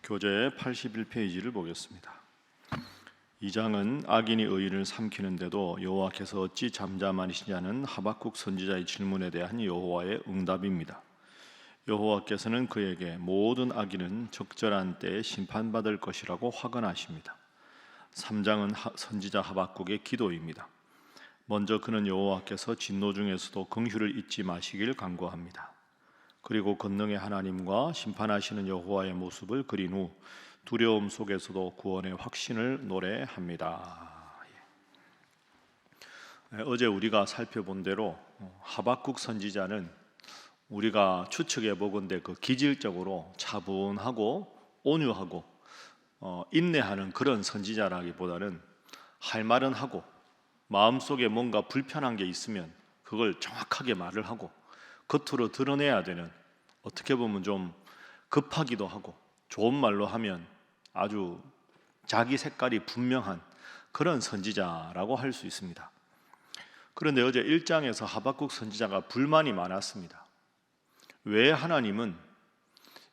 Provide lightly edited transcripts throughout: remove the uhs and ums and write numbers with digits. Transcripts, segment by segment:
교재 81페이지를 보겠습니다. 이 장은 악인이 의인을 삼키는데도 여호와께서 어찌 잠잠하시냐는 하박국 선지자의 질문에 대한 여호와의 응답입니다. 여호와께서는 그에게 모든 악인은 적절한 때에 심판받을 것이라고 화건하십니다. 3장은 선지자 하박국의 기도입니다. 먼저 그는 여호와께서 진노 중에서도 긍휼을 잊지 마시길 간구합니다. 그리고 권능의 하나님과 심판하시는 여호와의 모습을 그린 후 두려움 속에서도 구원의 확신을 노래합니다. 어제 우리가 살펴본 대로 하박국 선지자는 우리가 추측해 보건대 그 기질적으로 차분하고 온유하고 인내하는 그런 선지자라기보다는 할 말은 하고 마음속에 뭔가 불편한 게 있으면 그걸 정확하게 말을 하고 겉으로 드러내야 되는, 어떻게 보면 좀 급하기도 하고 좋은 말로 하면 아주 자기 색깔이 분명한 그런 선지자라고 할 수 있습니다. 그런데 어제 1장에서 하박국 선지자가 불만이 많았습니다. 왜 하나님은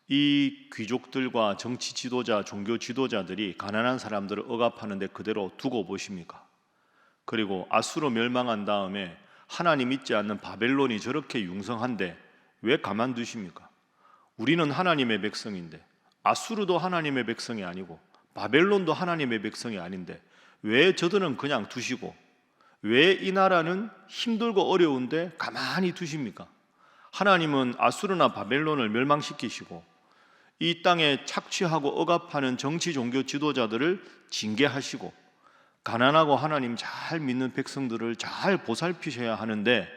이 귀족들과 정치 지도자, 종교 지도자들이 가난한 사람들을 억압하는데 그대로 두고 보십니까? 그리고 아수르 멸망한 다음에 하나님 믿지 않는 바벨론이 저렇게 융성한데 왜 가만두십니까? 우리는 하나님의 백성인데, 아수르도 하나님의 백성이 아니고 바벨론도 하나님의 백성이 아닌데 왜 저들은 그냥 두시고 왜 이 나라는 힘들고 어려운데 가만히 두십니까? 하나님은 아수르나 바벨론을 멸망시키시고 이 땅에 착취하고 억압하는 정치 종교 지도자들을 징계하시고 가난하고 하나님 잘 믿는 백성들을 잘 보살피셔야 하는데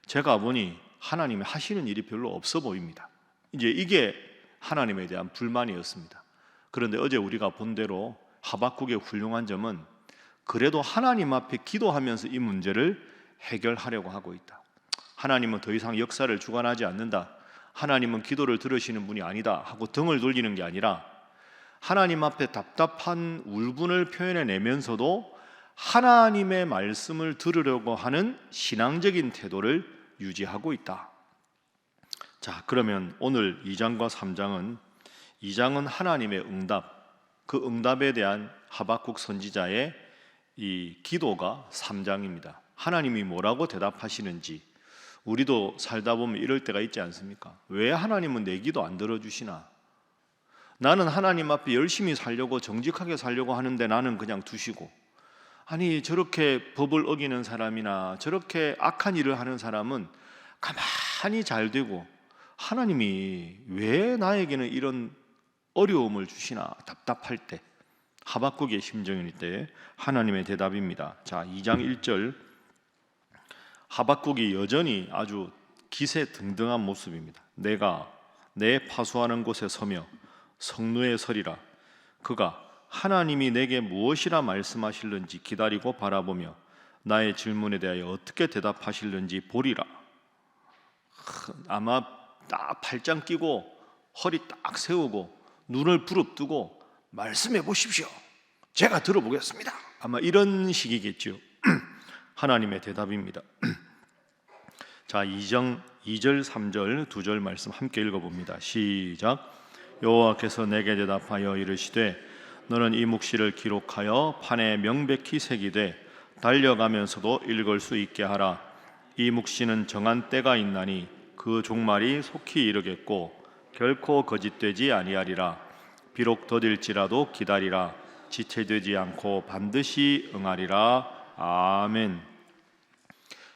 제가 보니 하나님이 하시는 일이 별로 없어 보입니다. 이제 이게 하나님에 대한 불만이었습니다. 그런데 어제 우리가 본 대로 하박국의 훌륭한 점은 그래도 하나님 앞에 기도하면서 이 문제를 해결하려고 하고 있다. 하나님은 더 이상 역사를 주관하지 않는다. 하나님은 기도를 들으시는 분이 아니다 하고 등을 돌리는 게 아니라 하나님 앞에 답답한 울분을 표현해내면서도 하나님의 말씀을 들으려고 하는 신앙적인 태도를 유지하고 있다. 자, 그러면 오늘 2장과 3장은 2장은 하나님의 응답, 그 응답에 대한 하박국 선지자의 이 기도가 3장입니다. 하나님이 뭐라고 대답하시는지, 우리도 살다 보면 이럴 때가 있지 않습니까? 왜 하나님은 내 기도 안 들어주시나? 나는 하나님 앞에 열심히 살려고 정직하게 살려고 하는데 나는 그냥 두시고, 아니 저렇게 법을 어기는 사람이나 저렇게 악한 일을 하는 사람은 가만히 잘 되고 하나님이 왜 나에게는 이런 어려움을 주시나 답답할 때, 하박국의 심정일 때 하나님의 대답입니다. 자, 2장 1절, 하박국이 여전히 아주 기세등등한 모습입니다. 내가 내 파수하는 곳에 서며 성루에 서리라. 그가 하나님이 내게 무엇이라 말씀하실는지 기다리고 바라보며 나의 질문에 대하여 어떻게 대답하실는지 보리라. 아마 딱 팔짱 끼고 허리 딱 세우고 눈을 부릅뜨고 말씀해 보십시오. 제가 들어보겠습니다. 아마 이런 식이겠죠. 하나님의 대답입니다. 자, 2절, 3절, 2절 말씀 함께 읽어봅니다. 시작. 여호와께서 내게 대답하여 이르시되 너는 이 묵시를 기록하여 판에 명백히 새기되 달려가면서도 읽을 수 있게 하라. 이 묵시는 정한 때가 있나니 그 종말이 속히 이르겠고 결코 거짓되지 아니하리라. 비록 더딜지라도 기다리라. 지체되지 않고 반드시 응하리라. 아멘.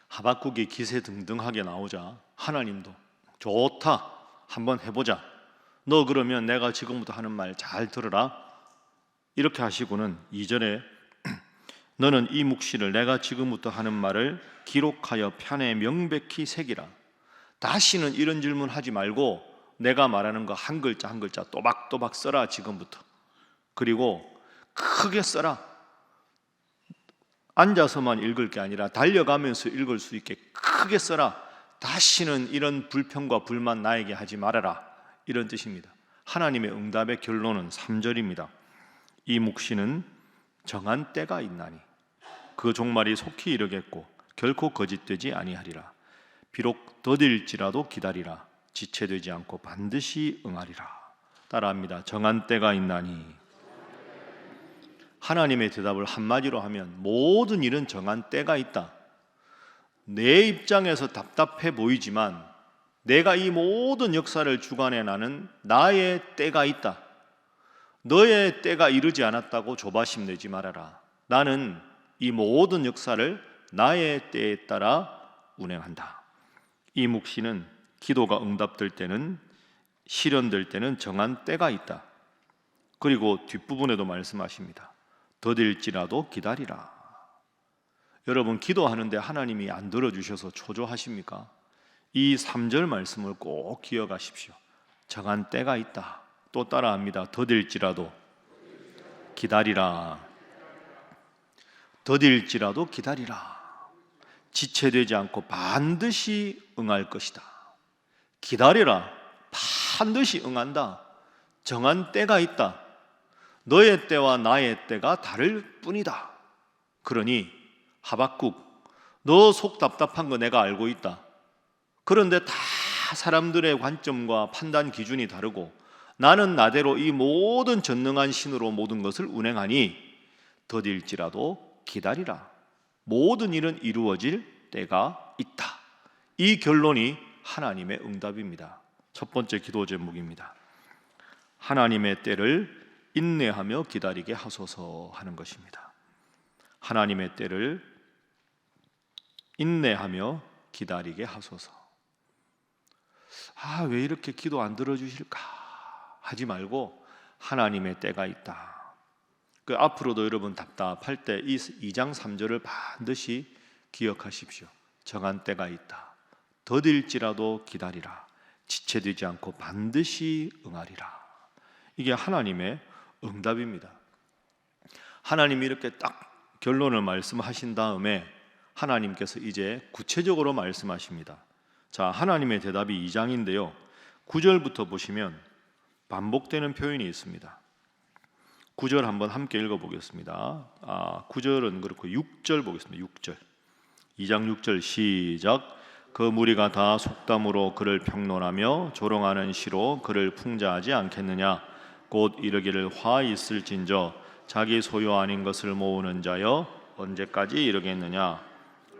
하박국이 기세등등하게 나오자 하나님도 좋다, 한번 해보자. 너 그러면 내가 지금부터 하는 말 잘 들으라. 이렇게 하시고는 2절에 너는 이 묵시를 내가 지금부터 하는 말을 기록하여 편에 명백히 새기라. 다시는 이런 질문 하지 말고 내가 말하는 거 한 글자 한 글자 또박또박 써라. 지금부터. 그리고 크게 써라. 앉아서만 읽을 게 아니라 달려가면서 읽을 수 있게 크게 써라. 다시는 이런 불평과 불만 나에게 하지 말아라. 이런 뜻입니다. 하나님의 응답의 결론은 3절입니다. 이 묵시는 정한 때가 있나니 그 종말이 속히 이르겠고 결코 거짓되지 아니하리라. 비록 더딜지라도 기다리라. 지체되지 않고 반드시 응하리라. 따라합니다. 정한 때가 있나니. 하나님의 대답을 한마디로 하면 모든 일은 정한 때가 있다. 내 입장에서 답답해 보이지만 내가 이 모든 역사를 주관해 나는 나의 때가 있다. 너의 때가 이르지 않았다고 조바심 내지 말아라. 나는 이 모든 역사를 나의 때에 따라 운행한다. 이 묵시는 기도가 응답될 때는, 실현될 때는 정한 때가 있다. 그리고 뒷부분에도 말씀하십니다. 더딜지라도 기다리라. 여러분, 기도하는데 하나님이 안 들어주셔서 초조하십니까? 이 3절 말씀을 꼭 기억하십시오. 정한 때가 있다. 또 따라합니다. 더딜지라도 기다리라. 더딜지라도 기다리라. 지체되지 않고 반드시 응할 것이다. 기다리라. 반드시 응한다. 정한 때가 있다. 너의 때와 나의 때가 다를 뿐이다. 그러니 하박국, 너 속 답답한 거 내가 알고 있다. 그런데 다 사람들의 관점과 판단 기준이 다르고 나는 나대로 이 모든 전능한 신으로 모든 것을 운행하니 더딜지라도 기다리라. 모든 일은 이루어질 때가 있다. 이 결론이 하나님의 응답입니다. 첫 번째 기도 제목입니다. 하나님의 때를 인내하며 기다리게 하소서 하는 것입니다. 하나님의 때를 인내하며 기다리게 하소서. 왜 이렇게 기도 안 들어주실까 하지 말고 하나님의 때가 있다. 그 앞으로도 여러분 답답할 때 이 2장 3절을 반드시 기억하십시오. 정한 때가 있다. 더딜지라도 기다리라. 지체되지 않고 반드시 응하리라. 이게 하나님의 응답입니다. 하나님이 이렇게 딱 결론을 말씀하신 다음에 하나님께서 이제 구체적으로 말씀하십니다. 자, 하나님의 대답이 2장인데요 9절부터 보시면 반복되는 표현이 있습니다. 9절 한번 함께 읽어보겠습니다. 9절은 그렇고 6절 보겠습니다. 6절 2장 6절 시작. 그 무리가 다 속담으로 그를 평론하며 조롱하는 시로 그를 풍자하지 않겠느냐. 곧 이르기를 화 있을진저 자기 소유 아닌 것을 모으는 자여 언제까지 이르겠느냐.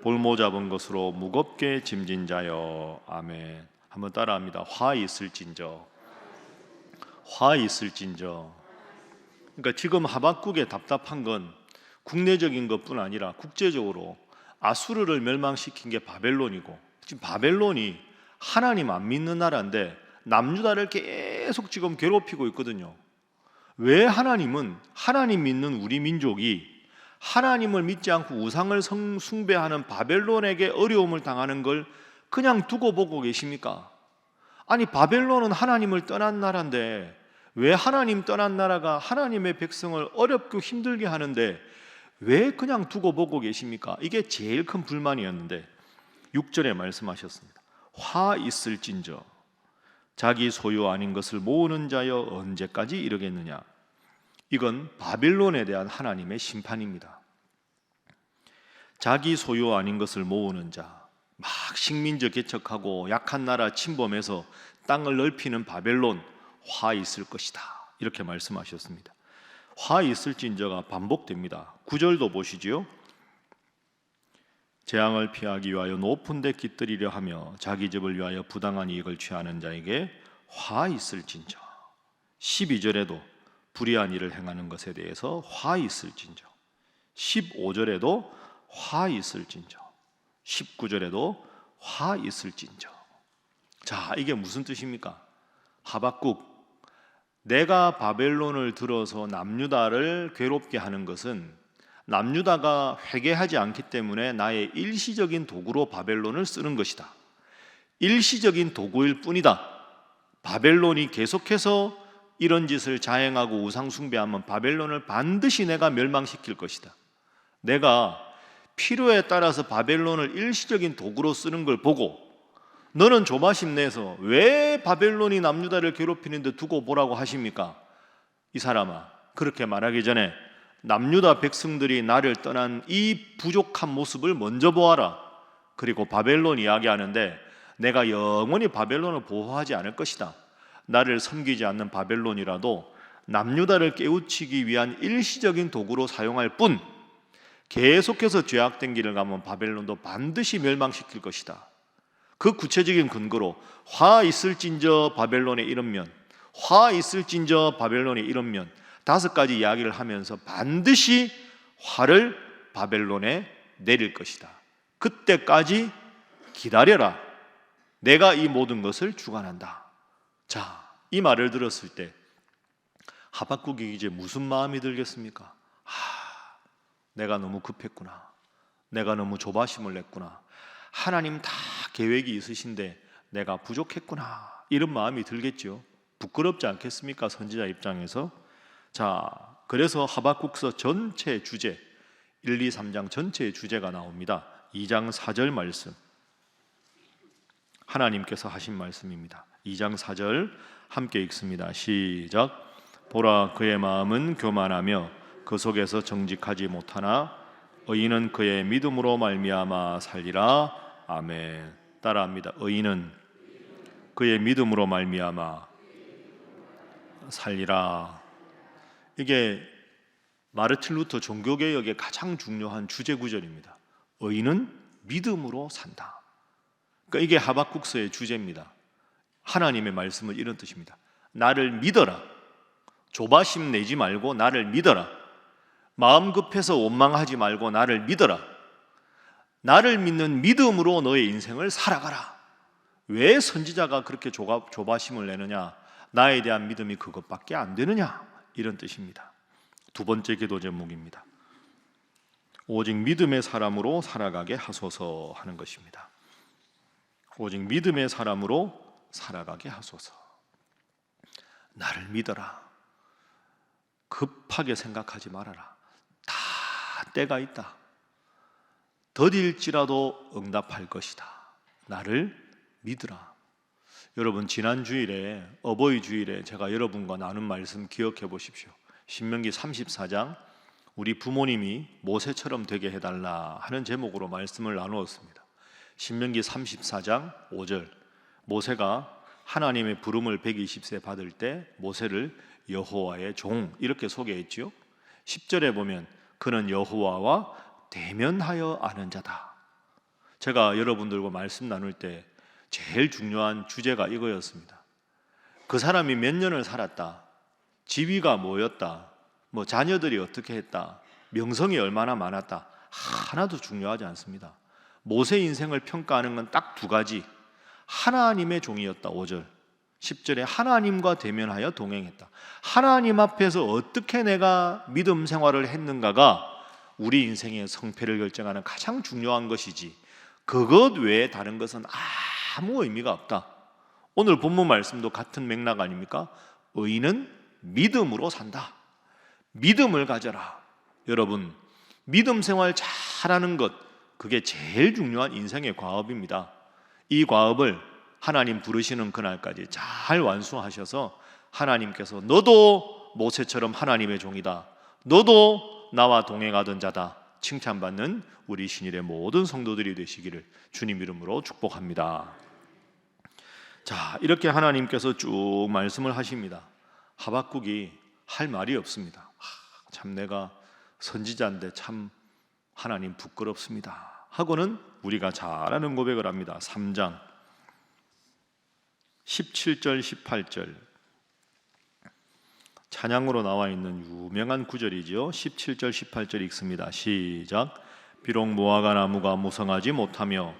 볼모 잡은 것으로 무겁게 짐진 자여. 아멘. 한번 따라합니다. 화 있을진저. 화 있을진저. 그러니까 지금 하박국의 답답한 건 국내적인 것뿐 아니라 국제적으로 아수르를 멸망시킨 게 바벨론이고, 지금 바벨론이 하나님 안 믿는 나라인데 남유다를 계속 지금 괴롭히고 있거든요. 왜 하나님은 하나님 믿는 우리 민족이 하나님을 믿지 않고 우상을 숭배하는 바벨론에게 어려움을 당하는 걸 그냥 두고 보고 계십니까? 아니, 바벨론은 하나님을 떠난 나라인데 왜 하나님 떠난 나라가 하나님의 백성을 어렵고 힘들게 하는데 왜 그냥 두고 보고 계십니까? 이게 제일 큰 불만이었는데 6절에 말씀하셨습니다. 화 있을진저 자기 소유 아닌 것을 모으는 자여 언제까지 이르겠느냐. 이건 바벨론에 대한 하나님의 심판입니다. 자기 소유 아닌 것을 모으는 자, 막 식민지 개척하고 약한 나라 침범해서 땅을 넓히는 바벨론, 화 있을 것이다. 이렇게 말씀하셨습니다. 화 있을진저가 반복됩니다. 9절도 보시지요. 재앙을 피하기 위하여 높은 데 깃들이려 하며 자기 집을 위하여 부당한 이익을 취하는 자에게 화 있을진저. 12절에도 불의한 일을 행하는 것에 대해서 화 있을진저. 15절에도 화 있을진저. 19절에도 화 있을진저. 자, 이게 무슨 뜻입니까? 하박국, 내가 바벨론을 들어서 남유다를 괴롭게 하는 것은 남유다가 회개하지 않기 때문에 나의 일시적인 도구로 바벨론을 쓰는 것이다. 일시적인 도구일 뿐이다. 바벨론이 계속해서 이런 짓을 자행하고 우상 숭배하면 바벨론을 반드시 내가 멸망시킬 것이다. 내가 필요에 따라서 바벨론을 일시적인 도구로 쓰는 걸 보고 너는 조바심 내서 왜 바벨론이 남유다를 괴롭히는데 두고 보라고 하십니까? 이 사람아, 그렇게 말하기 전에 남유다 백성들이 나를 떠난 이 부족한 모습을 먼저 보아라. 그리고 바벨론 이야기하는데 내가 영원히 바벨론을 보호하지 않을 것이다. 나를 섬기지 않는 바벨론이라도 남유다를 깨우치기 위한 일시적인 도구로 사용할 뿐 계속해서 죄악된 길을 가면 바벨론도 반드시 멸망시킬 것이다. 그 구체적인 근거로 화 있을진저 바벨론에 이르면, 화 있을진저 바벨론에 이르면 5가지 이야기를 하면서 반드시 화를 바벨론에 내릴 것이다. 그때까지 기다려라. 내가 이 모든 것을 주관한다. 자, 이 말을 들었을 때 하박국이 이제 무슨 마음이 들겠습니까? 내가 너무 급했구나. 내가 너무 조바심을 냈구나. 하나님 다 계획이 있으신데 내가 부족했구나. 이런 마음이 들겠죠. 부끄럽지 않겠습니까? 선지자 입장에서. 자, 그래서 하박국서 전체 주제 1, 2, 3장 전체의 주제가 나옵니다. 2장 4절 말씀, 하나님께서 하신 말씀입니다. 2장 4절 함께 읽습니다. 시작. 보라, 그의 마음은 교만하며 그 속에서 정직하지 못하나 의인은 그의 믿음으로 말미암아 살리라. 아멘. 따라합니다. 의인은 그의 믿음으로 말미암아 살리라. 이게 마르틴 루터 종교개혁의 가장 중요한 주제 구절입니다. 의인은 믿음으로 산다. 그러니까 이게 하박국서의 주제입니다. 하나님의 말씀은 이런 뜻입니다. 나를 믿어라. 조바심 내지 말고 나를 믿어라. 마음 급해서 원망하지 말고 나를 믿어라. 나를 믿는 믿음으로 너의 인생을 살아가라. 왜 선지자가 그렇게 조바심을 내느냐? 나에 대한 믿음이 그것밖에 안 되느냐? 이런 뜻입니다. 두 번째 기도 제목입니다. 오직 믿음의 사람으로 살아가게 하소서 하는 것입니다. 오직 믿음의 사람으로 살아가게 하소서. 나를 믿어라. 급하게 생각하지 말아라. 다 때가 있다. 더딜지라도 응답할 것이다. 나를 믿으라. 여러분, 지난 주일에 어버이 주일에 제가 여러분과 나눈 말씀 기억해 보십시오. 신명기 34장 우리 부모님이 모세처럼 되게 해달라 하는 제목으로 말씀을 나누었습니다. 신명기 34장 5절, 모세가 하나님의 부름을 120세 받을 때 모세를 여호와의 종 이렇게 소개했지요. 10절에 보면 그는 여호와와 대면하여 아는 자다. 제가 여러분들과 말씀 나눌 때 제일 중요한 주제가 이거였습니다. 그 사람이 몇 년을 살았다, 지위가 뭐였다, 뭐 자녀들이 어떻게 했다, 명성이 얼마나 많았다, 하나도 중요하지 않습니다. 모세 인생을 평가하는 건 딱 2가지. 하나님의 종이었다. 5절 10절에 하나님과 대면하여 동행했다. 하나님 앞에서 어떻게 내가 믿음 생활을 했는가가 우리 인생의 성패를 결정하는 가장 중요한 것이지, 그것 외에 다른 것은 아무 의미가 없다. 오늘 본문 말씀도 같은 맥락 아닙니까? 의인은 믿음으로 산다. 믿음을 가져라. 여러분, 믿음 생활 잘하는 것, 그게 제일 중요한 인생의 과업입니다. 이 과업을 하나님 부르시는 그날까지 잘 완수하셔서 하나님께서 너도 모세처럼 하나님의 종이다, 너도 나와 동행하던 자다 칭찬받는 우리 신일의 모든 성도들이 되시기를 주님 이름으로 축복합니다. 자, 이렇게 하나님께서 쭉 말씀을 하십니다. 하박국이 할 말이 없습니다. 참 내가 선지자인데 참 하나님 부끄럽습니다 하고는 우리가 잘 아는 고백을 합니다. 3장 17절 18절 찬양으로 나와 있는 유명한 구절이죠. 17절 18절 읽습니다. 시작. 비록 무화과 나무가 무성하지 못하며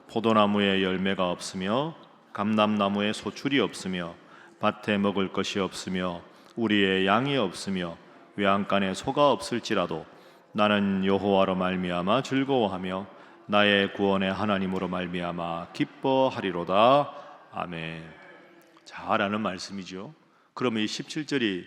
포도나무에 열매가 없으며 감람나무에 소출이 없으며 밭에 먹을 것이 없으며 우리의 양이 없으며 외양간에 소가 없을지라도 나는 여호와로 말미암아 즐거워하며 나의 구원의 하나님으로 말미암아 기뻐하리로다. 아멘. 잘 아는 말씀이죠. 그러면 이 17절이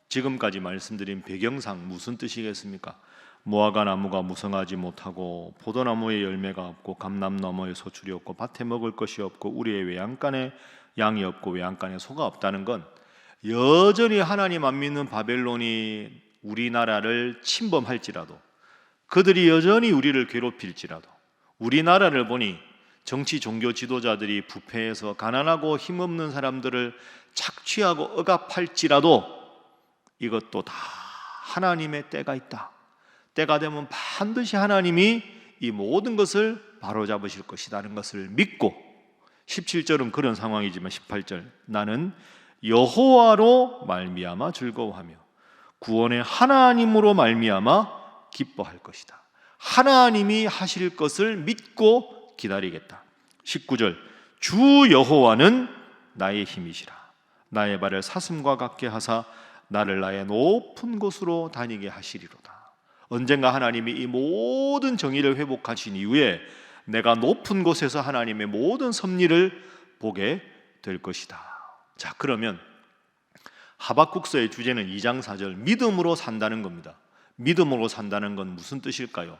지금까지 말씀드린 배경상 무슨 뜻이겠습니까? 무화과 나무가 무성하지 못하고 포도나무에 열매가 없고 감람나무에 소출이 없고 밭에 먹을 것이 없고 우리의 외양간에 양이 없고 외양간에 소가 없다는 건 여전히 하나님 안 믿는 바벨론이 우리나라를 침범할지라도, 그들이 여전히 우리를 괴롭힐지라도, 우리나라를 보니 정치 종교 지도자들이 부패해서 가난하고 힘없는 사람들을 착취하고 억압할지라도 이것도 다 하나님의 때가 있다. 때가 되면 반드시 하나님이 이 모든 것을 바로잡으실 것이라는 것을 믿고, 17절은 그런 상황이지만 18절, 나는 여호와로 말미암아 즐거워하며 구원의 하나님으로 말미암아 기뻐할 것이다. 하나님이 하실 것을 믿고 기다리겠다. 19절, 주 여호와는 나의 힘이시라. 나의 발을 사슴과 같게 하사 나를 나의 높은 곳으로 다니게 하시리로다. 언젠가 하나님이 이 모든 정의를 회복하신 이후에 내가 높은 곳에서 하나님의 모든 섭리를 보게 될 것이다. 자, 그러면 하박국서의 주제는 2장 4절, 믿음으로 산다는 겁니다. 믿음으로 산다는 건 무슨 뜻일까요?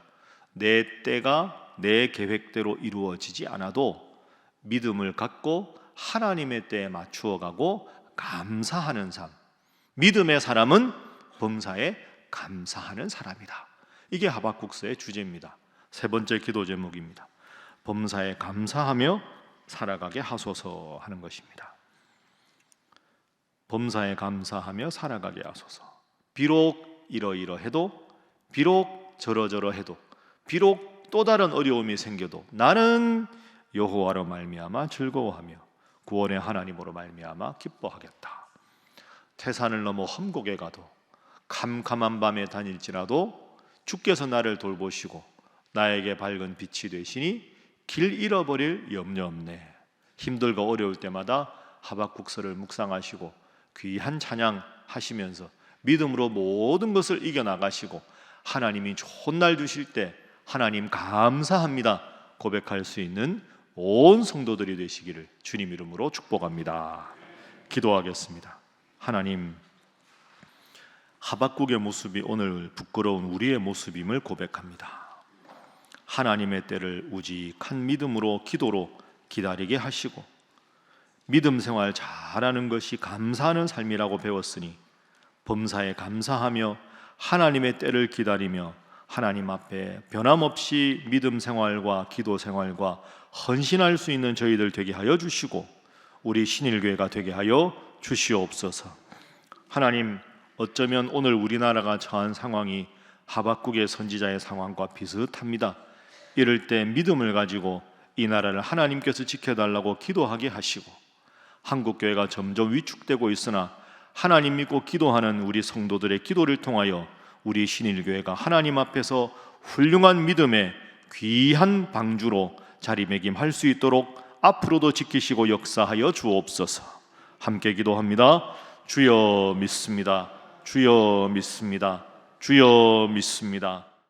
내 때가 내 계획대로 이루어지지 않아도 믿음을 갖고 하나님의 때에 맞추어 가고 감사하는 삶. 믿음의 사람은 범사에 감사하는 사람이다. 이게 하박국서의 주제입니다. 세 번째 기도 제목입니다. 범사에 감사하며 살아가게 하소서 하는 것입니다. 범사에 감사하며 살아가게 하소서. 비록 이러이러해도, 비록 저러저러해도, 비록 또 다른 어려움이 생겨도 나는 여호와로 말미암아 즐거워하며 구원의 하나님으로 말미암아 기뻐하겠다. 태산을 넘어 험곡에 가도, 캄캄한 밤에 다닐지라도 주께서 나를 돌보시고 나에게 밝은 빛이 되시니 길 잃어버릴 염려 없네. 힘들고 어려울 때마다 하박국서를 묵상하시고 귀한 찬양 하시면서 믿음으로 모든 것을 이겨나가시고 하나님이 좋은 날 주실 때 하나님 감사합니다 고백할 수 있는 온 성도들이 되시기를 주님 이름으로 축복합니다. 기도하겠습니다. 하나님, 하박국의 모습이 오늘 부끄러운 우리의 모습임을 고백합니다. 하나님의 때를 우직한 믿음으로 기도로 기다리게 하시고 믿음 생활 잘하는 것이 감사하는 삶이라고 배웠으니 범사에 감사하며 하나님의 때를 기다리며 하나님 앞에 변함없이 믿음 생활과 기도 생활과 헌신할 수 있는 저희들 되게 하여 주시고 우리 신일교회가 되게 하여 주시옵소서. 하나님, 어쩌면 오늘 우리나라가 처한 상황이 하박국의 선지자의 상황과 비슷합니다. 이럴 때 믿음을 가지고 이 나라를 하나님께서 지켜달라고 기도하게 하시고 한국교회가 점점 위축되고 있으나 하나님 믿고 기도하는 우리 성도들의 기도를 통하여 우리 신일교회가 하나님 앞에서 훌륭한 믿음의 귀한 방주로 자리매김할 수 있도록 앞으로도 지키시고 역사하여 주옵소서. 함께 기도합니다. 주여 믿습니다. 주여 믿습니다. 주여 믿습니다.